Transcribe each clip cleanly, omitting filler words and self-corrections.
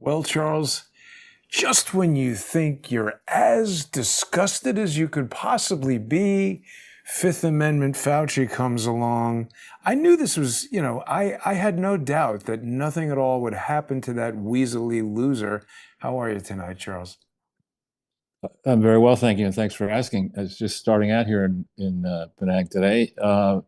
Well, Charles, just when you think you're as disgusted as you could possibly be, Fifth Amendment Fauci comes along. I knew this was, I had no doubt that nothing at all would happen to that weaselly loser. How are you tonight, Charles? I'm very well, thank you, and thanks for asking. I was just starting out here in Penang today, but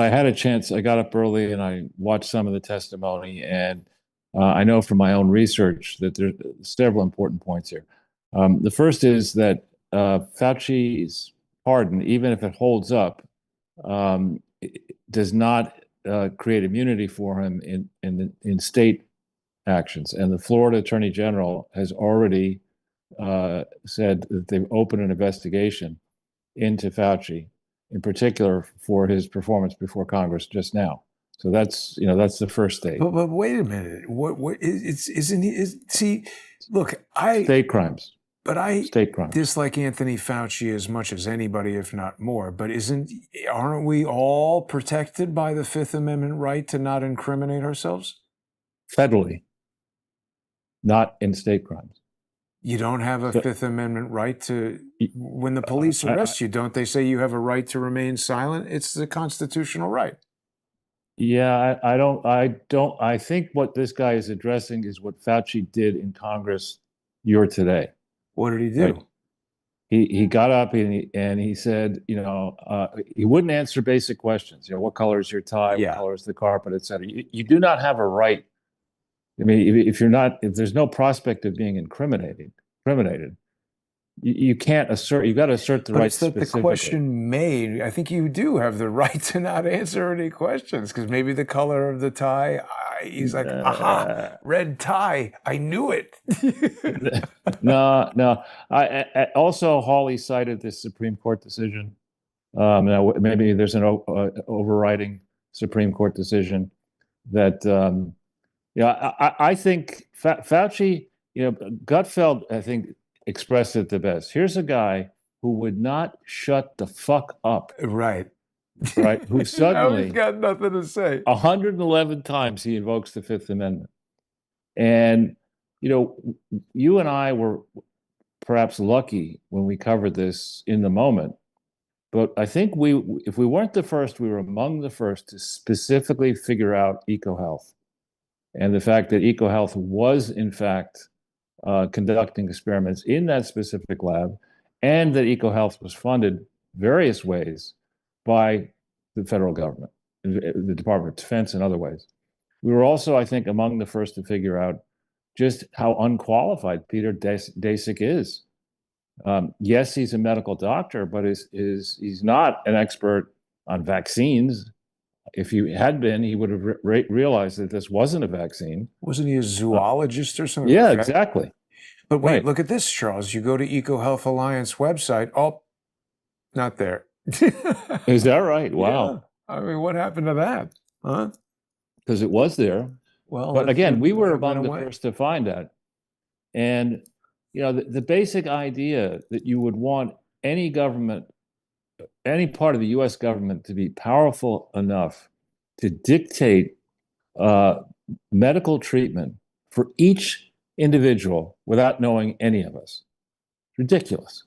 I had a chance. I got up early and I watched some of the testimony, and I know from my own research that there's several important points here. The first is that Fauci's pardon, even if it holds up, does not create immunity for him in state actions, and the Florida Attorney General has already said that they've opened an investigation into Fauci, in particular for his performance before Congress just now. So that's the first stage. But wait a minute. What isn't he? See, look, State crimes. But I State crimes. dislike Anthony Fauci as much as anybody, if not more. But aren't we all protected by the Fifth Amendment right to not incriminate ourselves? Federally, not in state crimes. You don't have a Fifth Amendment right to, when the police arrest you, don't they say you have a right to remain silent? It's the constitutional right. Yeah, I think what this guy is addressing is what Fauci did in Congress today. What did he do? Right? He got up and he said, he wouldn't answer basic questions. What color is your tie? Yeah. What color is the carpet, et cetera. You do not have a right. I mean, if there's no prospect of being incriminated, you can't assert. You got to assert the right. But the question made. I think you do have the right to not answer any questions because maybe the color of the tie. He's like, aha, red tie. I knew it. No. I also, Hawley cited this Supreme Court decision. Now maybe there's an overriding Supreme Court decision that. I think Fauci, Gutfeld, I think, expressed it the best. Here's a guy who would not shut the fuck up. Right. Who suddenly he's got nothing to say. 111 times he invokes the Fifth Amendment. And, you and I were perhaps lucky when we covered this in the moment. But I think if we weren't the first, we were among the first to specifically figure out EcoHealth. And the fact that EcoHealth was, in fact, conducting experiments in that specific lab, and that EcoHealth was funded various ways by the federal government, the Department of Defense and other ways. We were also, I think, among the first to figure out just how unqualified Peter Daszak is. Yes, he's a medical doctor, but he's not an expert on vaccines. If he had been, he would have realized that this wasn't a vaccine. Wasn't he a zoologist or something? Yeah, exactly. But wait, Look at this, Charles. You go to EcoHealth Alliance website. Oh, not there. Is that right? Wow. Yeah. I mean, what happened to that? Huh? Because it was there. Well, but again, we were among the first to find that. And, the basic idea that you would want any government, any part of the U.S. government to be powerful enough to dictate medical treatment for each individual without knowing any of us. Ridiculous,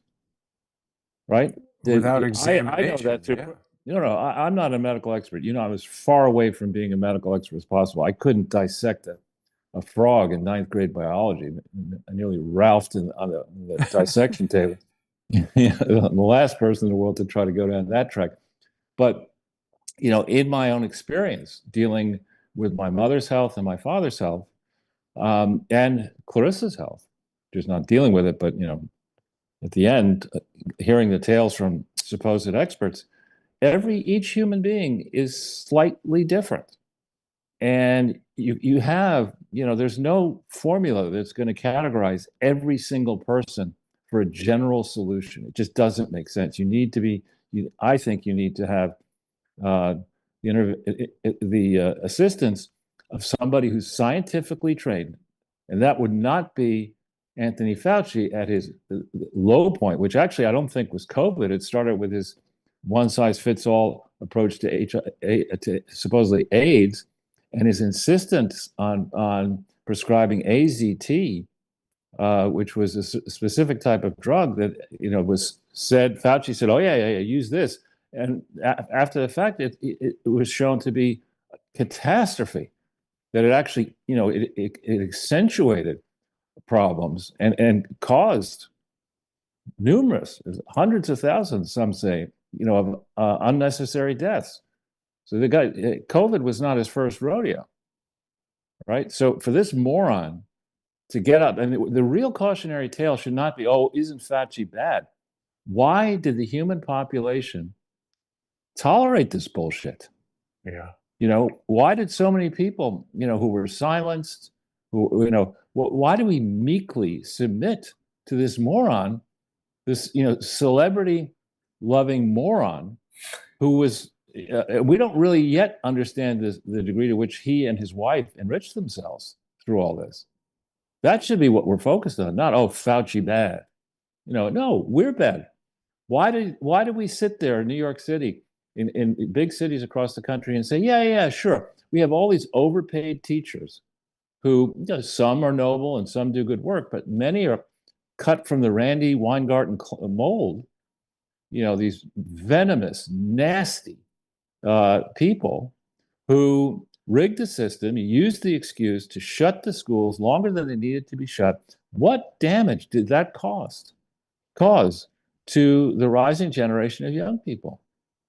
right? Without examination. I know that too. Yeah. I'm not a medical expert. I'm as far away from being a medical expert as possible. I couldn't dissect a frog in ninth grade biology. I nearly ralphed on the dissection table. I'm the last person in the world to try to go down that track. But, in my own experience, dealing with my mother's health and my father's health, and Clarissa's health, just not dealing with it, but, at the end, hearing the tales from supposed experts, each human being is slightly different. And you have, there's no formula that's going to categorize every single person for a general solution. It just doesn't make sense. I think you need to have the assistance of somebody who's scientifically trained, and that would not be Anthony Fauci at his low point, which actually I don't think was COVID. It started with his one-size-fits-all approach to supposedly AIDS, and his insistence on prescribing AZT, which was a specific type of drug that, was said, Fauci said, oh, yeah, use this. And after the fact, it was shown to be a catastrophe, that it actually, it accentuated problems and caused numerous, hundreds of thousands, some say, of unnecessary deaths. So the guy, COVID was not his first rodeo, right? So for this moron to get up, and the real cautionary tale should not be, oh, isn't Fauci bad? Why did the human population tolerate this bullshit? Yeah. Why did so many people, who were silenced, why do we meekly submit to this moron, this, celebrity loving moron who was, we don't really yet understand the degree to which he and his wife enriched themselves through all this. That should be what we're focused on, not, oh, Fauci bad. No, we're bad. Why do we sit there in New York City, in big cities across the country, and say, yeah, sure, we have all these overpaid teachers who, some are noble and some do good work, but many are cut from the Randy Weingarten mold, these venomous, nasty people who rigged the system, used the excuse to shut the schools longer than they needed to be shut. What damage did that cause to the rising generation of young people?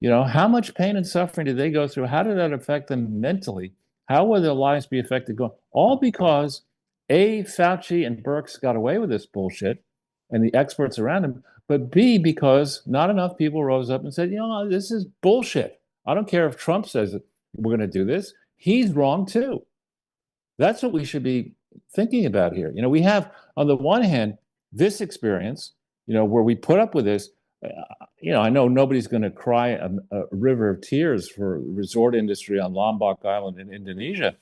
How much pain and suffering did they go through? How did that affect them mentally? How will their lives be affected? All because A, Fauci and Birx got away with this bullshit and the experts around him, but B, because not enough people rose up and said, this is bullshit. I don't care if Trump says that we're going to do this. He's wrong too. That's what we should be thinking about here. We have, on the one hand, this experience, where we put up with this. I know nobody's going to cry a river of tears for the resort industry on Lombok Island in Indonesia,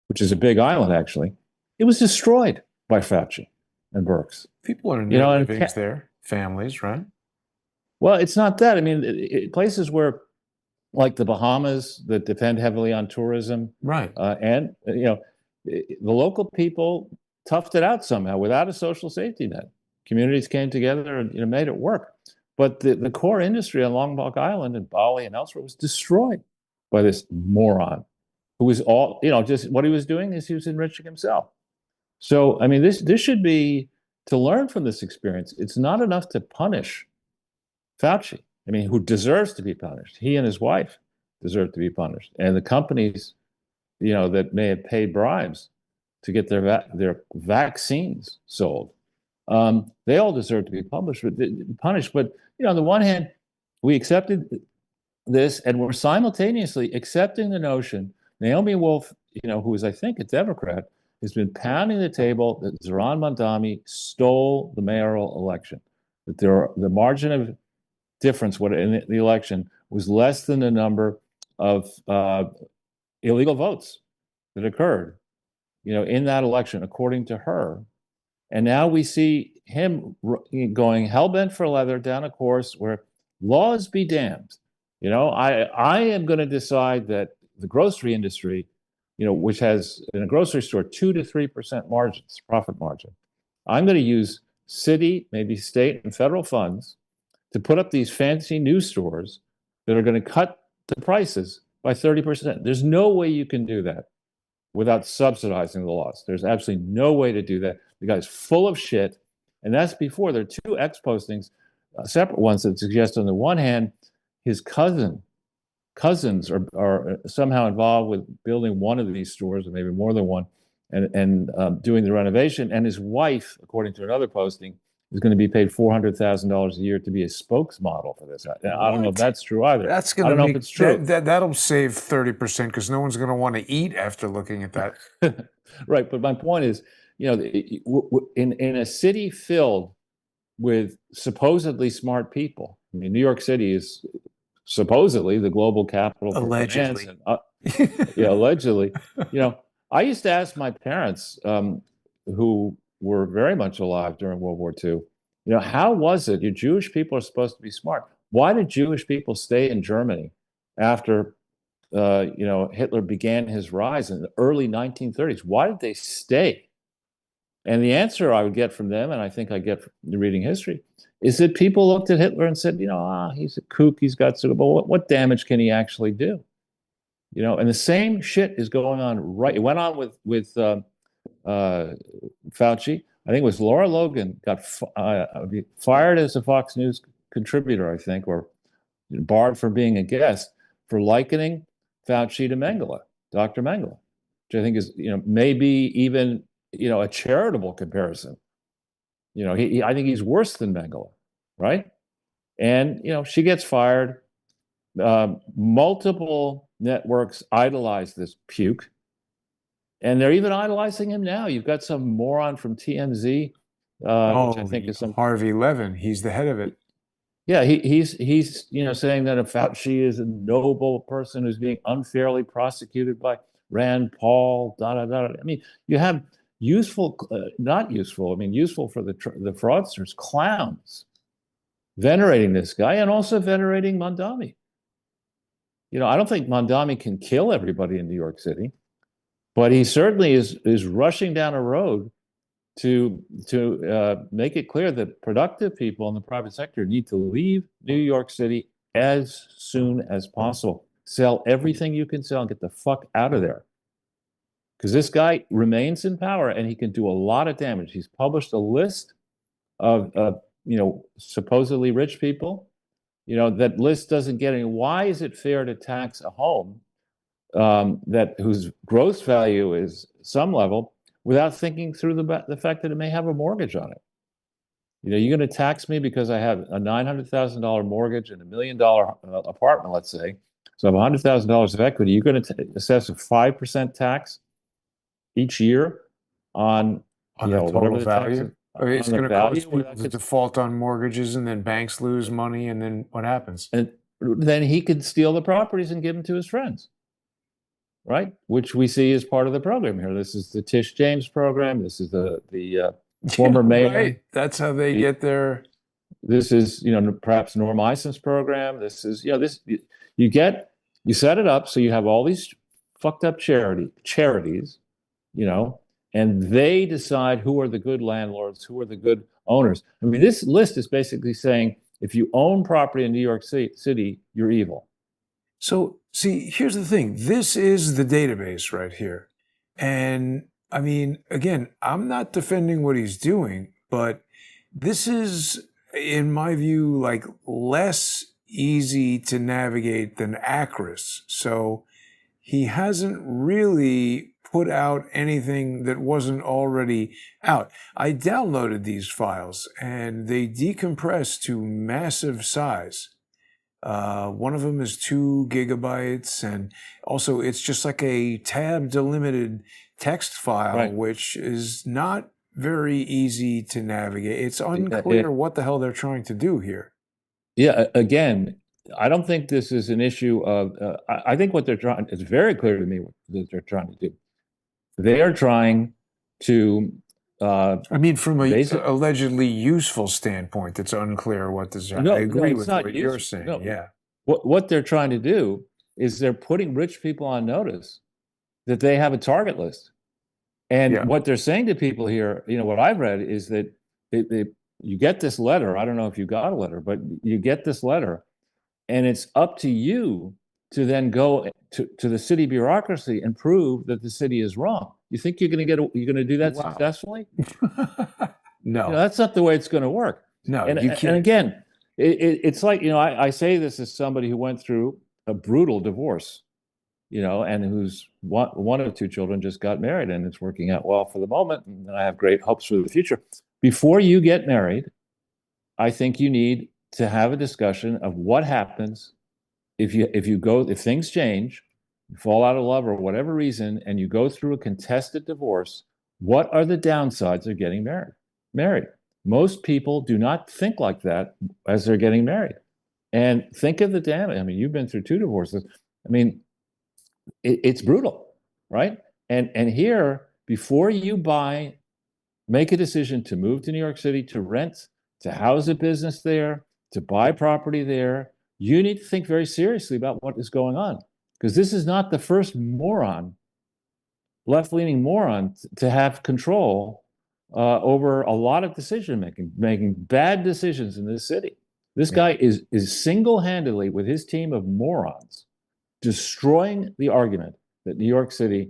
which is a big island, actually. It was destroyed by Fauci and Birx. People are in their livings there, families, right? Well, it's not that. I mean, places where, like the Bahamas, that depend heavily on tourism, right? And the local people toughed it out somehow without a social safety net. Communities came together and made it work. But the core industry on Lombok Island and Bali and elsewhere was destroyed by this moron who was all, just what he was doing is he was enriching himself. So, I mean, this should be to learn from this experience. It's not enough to punish Fauci. I mean, who deserves to be punished. He and his wife deserve to be punished. And the companies, that may have paid bribes to get their vaccines sold, they all deserve to be punished. But on the one hand, we accepted this, and we're simultaneously accepting the notion. Naomi Wolf, who is, I think, a Democrat, has been pounding the table that Zohran Mamdani stole the mayoral election. That the margin of difference in the election was less than the number of illegal votes that occurred, in that election, according to her. And now we see him going hell-bent for leather down a course where laws be damned. I am going to decide that the grocery industry, which has in a grocery store 2 to 3% margins, profit margin, I'm going to use city, maybe state and federal funds to put up these fancy new stores that are going to cut the prices by 30%. There's no way you can do that without subsidizing the loss. There's absolutely no way to do that. The guy's full of shit. And that's before there are 2 X postings, separate ones, that suggest on the one hand, his cousins are somehow involved with building one of these stores, or maybe more than one, and doing the renovation. And his wife, according to another posting, is going to be paid $400,000 a year to be a spokesmodel for this. I don't know if that's true either. That's going I don't know if it's true. That'll save 30% because no one's going to want to eat after looking at that. Right, but my point is, in a city filled with supposedly smart people. I mean, New York City is supposedly the global capital for allegedly. finance. Allegedly. I used to ask my parents, who were very much alive during World War II, how was it? You Jewish people are supposed to be smart. Why did Jewish people stay in Germany after, Hitler began his rise in the early 1930s? Why did they stay? And the answer I would get from them, and I think I get from reading history, is that people looked at Hitler and said, he's a kook, he's got sort of, but what damage can he actually do? And the same shit is going on right. It went on with Fauci. I think it was Laura Logan got fired as a Fox News contributor, I think, or barred from being a guest for likening Fauci to Mengele, Dr. Mengele, which I think is, maybe even, a charitable comparison. I think he's worse than Mengele, right? And, she gets fired. Multiple networks idolize this puke. And they're even idolizing him now. You've got some moron from TMZ, which I think is some Harvey Levin. He's the head of it. Yeah, he's saying that Fauci is a noble person who's being unfairly prosecuted by Rand Paul. Da da da. I mean, you have useful, not useful. I mean, useful for the fraudsters, clowns, venerating this guy and also venerating Mondami. I don't think Mondami can kill everybody in New York City, but he certainly is rushing down a road to make it clear that productive people in the private sector need to leave New York City as soon as possible. Sell everything you can sell and get the fuck out of there. Because this guy remains in power and he can do a lot of damage. He's published a list of supposedly rich people. That list doesn't get any. Why is it fair to tax a home whose gross value is some level without thinking through the fact that it may have a mortgage on it? You're going to tax me because I have a $900,000 mortgage and $1 million apartment, let's say. So I have $100,000 of equity. You're going to assess a 5% tax each year on the total value. It's going to cause people to to default on mortgages, and then banks lose money, and then what happens? And then he could steal the properties and give them to his friends, right? Which we see as part of the program here. This is the Tish James program. This is the former mayor. Right. That's how they get their. This is perhaps Norm Ison's program. This is you set it up so you have all these fucked up charities, and they decide who are the good landlords, who are the good owners. I mean, this list is basically saying if you own property in New York City, you're evil. So, see, here's the thing. This is the database right here. And I mean, again, I'm not defending what he's doing, but this is, in my view, like less easy to navigate than Acris. So he hasn't really put out anything that wasn't already out. I downloaded these files and they decompress to massive size. One of them is 2 gigabytes, and also it's just like a tab delimited text file, Right. which is not very easy to navigate. It's unclear what the hell they're trying to do here. Yeah, again, I don't think this is an issue of, I think what they're trying, it's very clear to me what they're trying to do. They are trying to, I mean, from a allegedly useful standpoint, it's unclear what this. I agree with what you're saying. No. Yeah. What they're trying to do is they're putting rich people on notice that they have a target list. And what they're saying to people here, what I've read is that you get this letter. I don't know if you got a letter, but you get this letter, and it's up to you to then go to the city bureaucracy and prove that the city is wrong. You think you're going to do that successfully? No, that's not the way it's going to work. No, and, you can't. And again, it's like, I say this as somebody who went through a brutal divorce, and whose one of 2 children just got married, and it's working out well for the moment, and I have great hopes for the future. Before you get married, I think you need to have a discussion of what happens if things change, you fall out of love or whatever reason, and you go through a contested divorce. What are the downsides of getting married? Most people do not think like that as they're getting married. And think of the damage. I mean, you've been through 2 divorces. I mean, it's brutal, right? And here, before you make a decision to move to New York City, to rent, to house a business there, to buy property there, you need to think very seriously about what is going on. Because this is not the first left-leaning moron to have control over a lot of decision making bad decisions in this city. This guy is single-handedly, with his team of morons, destroying the argument that New York City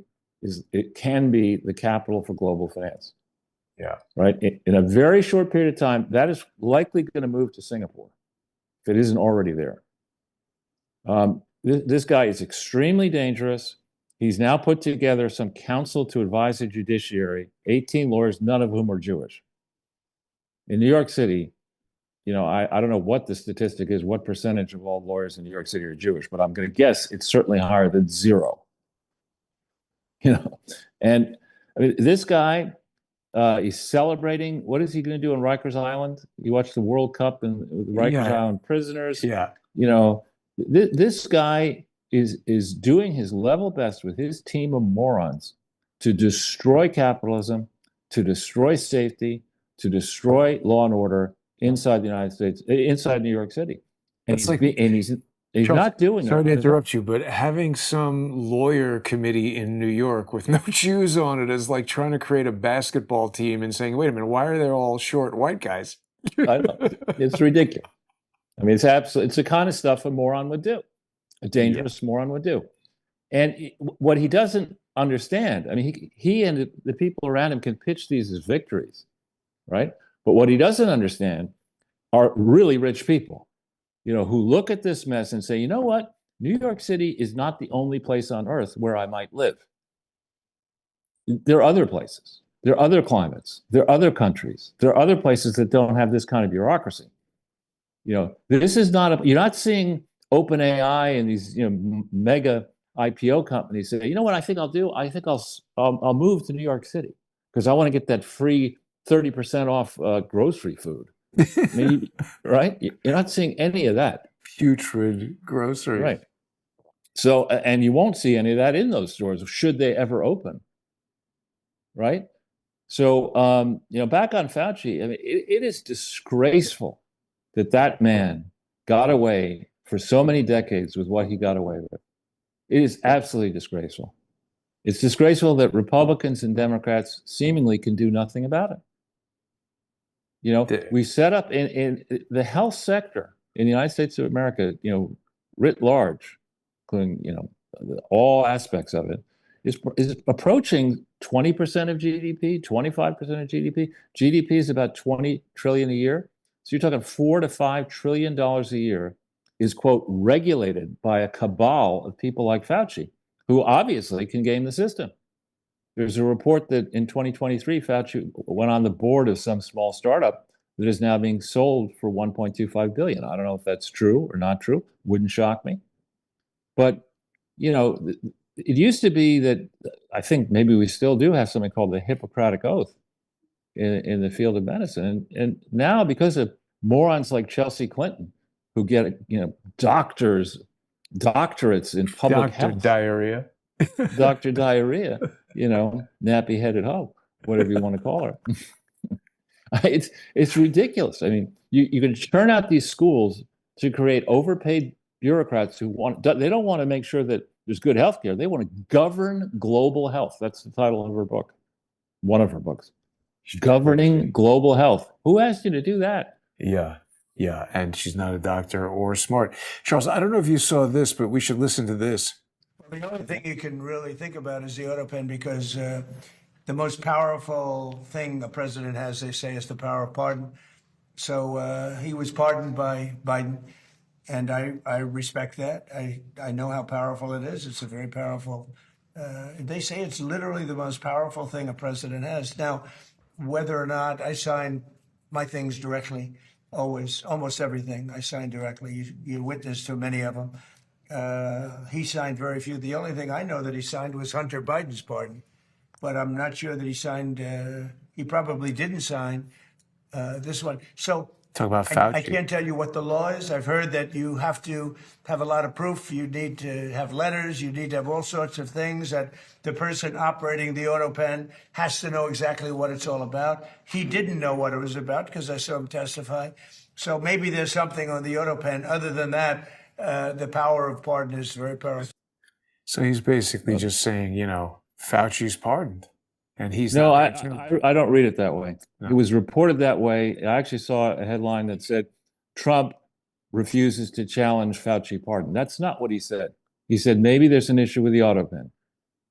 can be the capital for global finance. Yeah. Right. In a very short period of time, that is likely going to move to Singapore if it isn't already there. This guy is extremely dangerous. He's now put together some council to advise the judiciary, 18 lawyers, none of whom are Jewish. In New York City, I don't know what the statistic is, what percentage of all lawyers in New York City are Jewish, but I'm going to guess it's certainly higher than zero. And I mean, this guy, he's celebrating. What is he going to do on Rikers Island? You watch the World Cup and the Rikers Island prisoners. Yeah. This guy is doing his level best with his team of morons to destroy capitalism, to destroy safety, to destroy law and order inside the United States, inside New York City. And he's Charles, not doing sorry to interrupt you, but having some lawyer committee in New York with no Jews on it is like trying to create a basketball team and saying, wait a minute, why are they all short white guys? I know. It's ridiculous. I mean, it's the kind of stuff a moron would do, a dangerous moron would do. And what he doesn't understand, I mean, he and the people around him can pitch these as victories, right? But what he doesn't understand are really rich people, who look at this mess and say, you know what? New York City is not the only place on earth where I might live. There are other places. There are other climates. There are other countries. There are other places that don't have this kind of bureaucracy. This is not you're not seeing OpenAI and these, mega IPO companies say, you know what I think I'll do? I think I'll move to New York City because I want to get that free 30% off grocery food. Maybe, right? You're not seeing any of that. Putrid grocery. Right. So, and you won't see any of that in those stores, should they ever open. Right. So, back on Fauci, I mean, it is disgraceful that man got away for so many decades with what he got away with. It is absolutely disgraceful. It's disgraceful that Republicans and Democrats seemingly can do nothing about it. We set up in the health sector in the United States of America, writ large, including, all aspects of it, is approaching 20% of GDP, 25% of GDP. GDP is about 20 trillion a year. So you're talking $4 to $5 trillion a year is, quote, regulated by a cabal of people like Fauci, who obviously can game the system. There's a report that in 2023, Fauci went on the board of some small startup that is now being sold for $1.25 billion. I don't know if that's true or not true. Wouldn't shock me. But, it used to be that I think maybe we still do have something called the Hippocratic Oath in the field of medicine. And now, because of morons like Chelsea Clinton, who get, doctorates in public health. Diarrhea. Dr. Diarrhea, nappy-headed hoe, whatever you want to call her. It's ridiculous. I mean, you can churn out these schools to create overpaid bureaucrats who they don't want to make sure that there's good health care. They want to govern global health. That's the title of her book, one of her books. Governing global health. Who asked you to do that? Yeah. And she's not a doctor or smart. Charles, I don't know if you saw this, but we should listen to this. Well, the only thing you can really think about is the AutoPen, because the most powerful thing a president has, they say, is the power of pardon. So he was pardoned by Biden, and I respect that. I know how powerful it is. It's a very powerful, they say it's literally the most powerful thing a president has. Now, whether or not I sign my things directly, always, almost everything I sign directly. You witness to many of them. He signed very few. The only thing I know that he signed was Hunter Biden's pardon, but I'm not sure that he signed, he probably didn't sign this one. So talk about Fauci. I can't tell you what the law is. I've heard that you have to have a lot of proof. You need to have letters. You need to have all sorts of things that the person operating the AutoPen has to know exactly what it's all about. He didn't know what it was about because I saw him testify. So maybe there's something on the AutoPen. Other than that, the power of pardon is very powerful. So he's basically just saying, Fauci's pardoned. and he's No, not there too. I don't read it that way. No. It was reported that way. I actually saw a headline that said Trump refuses to challenge Fauci pardon. That's not what he said. He said maybe there's an issue with the auto pen.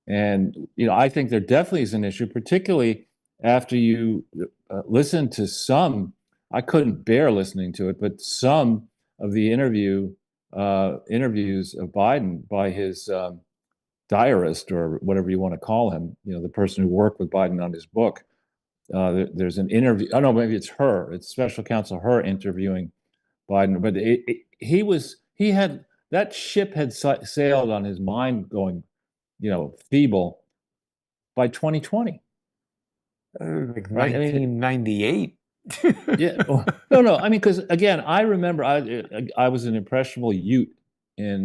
And I think there definitely is an issue, particularly after you listen to some. I couldn't bear listening to it, but some of the interviews of Biden by his diarist or whatever you want to call him, the person who worked with Biden on his book. There's an interview. Oh no, maybe it's her. It's special counsel her interviewing Biden, but he had that ship had sailed on his mind going, feeble by 2020. Like Right? I mean, 1998. yeah. No. I mean, because again, I remember I was an impressionable youth in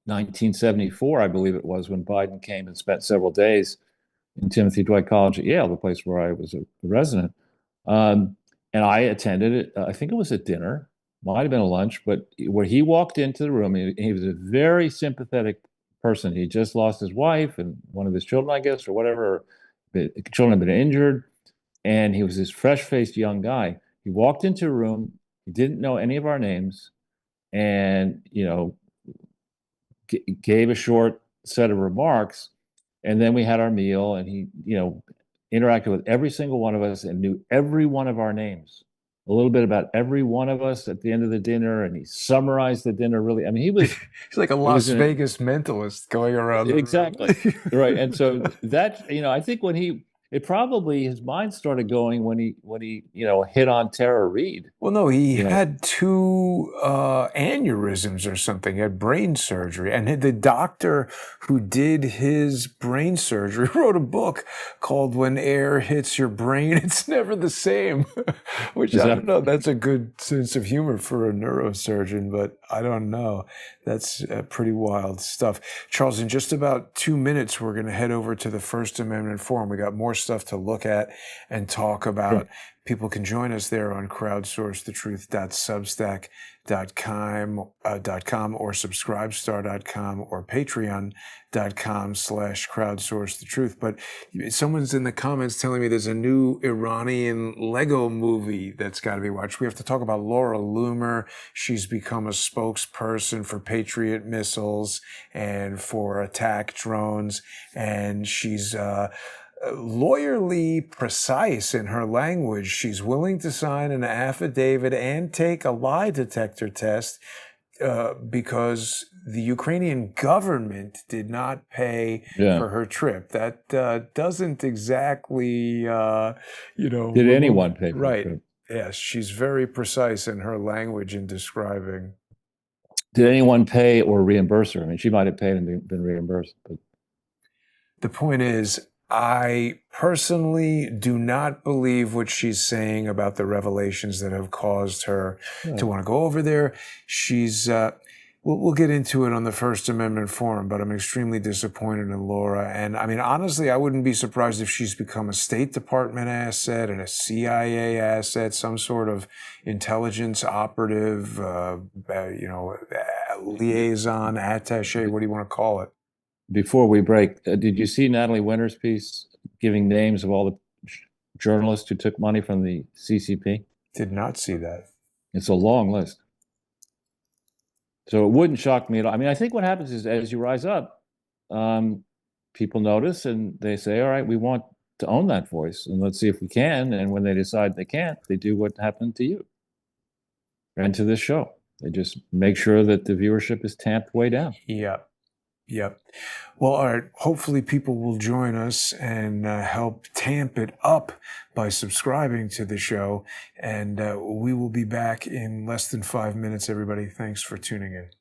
1974, I believe it was, when Biden came and spent several days in Timothy Dwight College at Yale, the place where I was a resident. And I attended it. I think it was a dinner, might have been a lunch, but where he walked into the room, he was a very sympathetic person. He just lost his wife and one of his children, I guess, or whatever. The children had been injured, and he was this fresh-faced young guy. He walked into a room. He didn't know any of our names, and gave a short set of remarks. And then we had our meal, and he, interacted with every single one of us and knew every one of our names, a little bit about every one of us at the end of the dinner. And he summarized the dinner really. I mean, he's like a Las Vegas mentalist going around. Exactly. Right. And so that, I think his mind started going when he hit on Tara Reid. Well, no, he had two aneurysms or something. He had brain surgery, and the doctor who did his brain surgery wrote a book called "When Air Hits Your Brain, It's Never the Same," which I don't know. That's a good sense of humor for a neurosurgeon, but I don't know. That's pretty wild stuff. Charles, in just about 2 minutes, we're going to head over to the First Amendment Forum. We got more stuff to look at and talk about. Sure. People can join us there on crowdsourcethetruth.substack.com or subscribestar.com or patreon.com/crowdsourcethetruth. But someone's in the comments telling me there's a new Iranian Lego movie that's got to be watched. We have to talk about Laura Loomer. She's become a spokesperson for Patriot missiles and for attack drones. And she's lawyerly precise in her language. She's willing to sign an affidavit and take a lie detector test because the Ukrainian government did not pay for her trip. That doesn't exactly, Did anyone pay for right? the trip? Yes, she's very precise in her language in describing. Did anyone pay or reimburse her? I mean, she might have paid and been reimbursed. But the point is, I personally do not believe what she's saying about the revelations that have caused her to want to go over there. She's, we'll get into it on the First Amendment Forum, but I'm extremely disappointed in Laura. And I mean, honestly, I wouldn't be surprised if she's become a State Department asset and a CIA asset, some sort of intelligence operative, liaison, attaché, what do you want to call it? Before we break, did you see Natalie Winter's piece giving names of all the journalists who took money from the CCP? Did not see that. It's a long list. So it wouldn't shock me at all. I mean, I think what happens is as you rise up, people notice and they say, all right, we want to own that voice and let's see if we can. And when they decide they can't, they do what happened to you and to this show. They just make sure that the viewership is tamped way down. Yep. Well, all right. Hopefully people will join us and help tamp it up by subscribing to the show. And we will be back in less than 5 minutes, everybody. Thanks for tuning in.